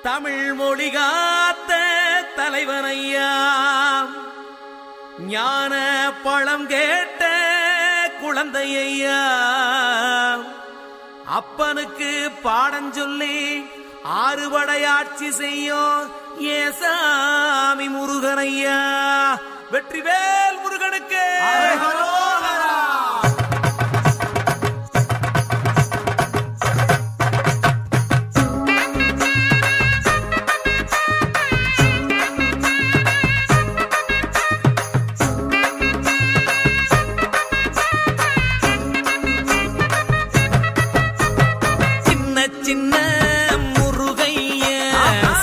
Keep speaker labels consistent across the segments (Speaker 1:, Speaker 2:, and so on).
Speaker 1: தமிழ் மொழி காத்த தலைவனையா, ஞான பழம் கேட்ட குழந்தையா, அப்பனுக்கு பாடம் சொல்லி ஆறுபடையாட்சி செய்யும் ஏசாமி முருகனையா. வெற்றிவேல் முருகனுக்கு சின்ன முருகைய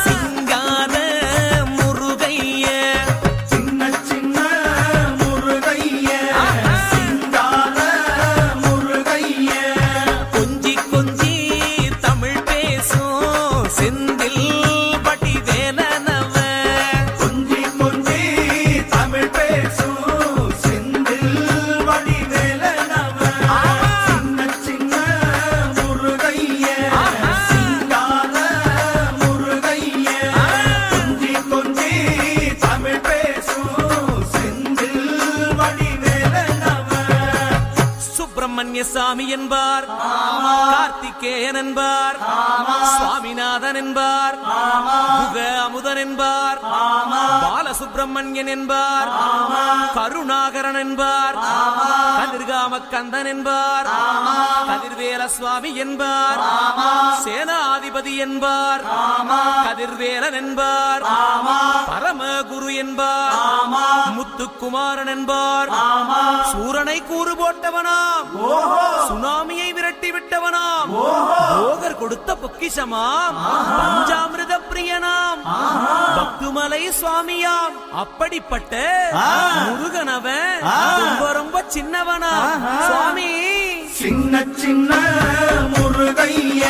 Speaker 1: சிங்கார முருகைய,
Speaker 2: சின்ன சின்ன முருகைய சிங்கார முருகைய,
Speaker 1: கொஞ்சி கொஞ்சி தமிழ் பேசும் செந்தில் பட்டி வேலனவ,
Speaker 2: கொஞ்சி கொஞ்சி தமிழ் பேசும் செந்தில் வடிவேலனவ. சின்ன சின்ன முருகைய சிங்கார முருகைய, கொஞ்சி கொஞ்சி தமிழ் பேசும் செந்தில் வடிவேலனவ.
Speaker 1: சுப்பிரமணிய சாமி என்பார், கார்த்திகேயன் என்பார், சுவாமிநாதன் என்பார், முக அமுதன் என்பார், பாலசுப்பிரமணியன் என்பார், கருணாகரன் என்பார், கதிர்காம கந்தன் என்பார், கதிர்வேல சுவாமி என்பார், சேனாதிபதி என்பார், கதிர்வேலன் என்பார், பரமகுரு என்பார், முத்துக்குமாரன் என்பார், சூரனை கூறு போட்டவனாம், சுனாமியை விரட்டி விட்டவனாம், போகர் கொடுத்த பொக்கிஷமாம், பஞ்சாமிர்த பிரியனாம், பக்துமலை சுவாமியாம். அப்படிப்பட்ட முருகனவன் ரொம்ப ரொம்ப சின்னவனா சுவாமி.
Speaker 2: சின்ன சின்ன முருகைய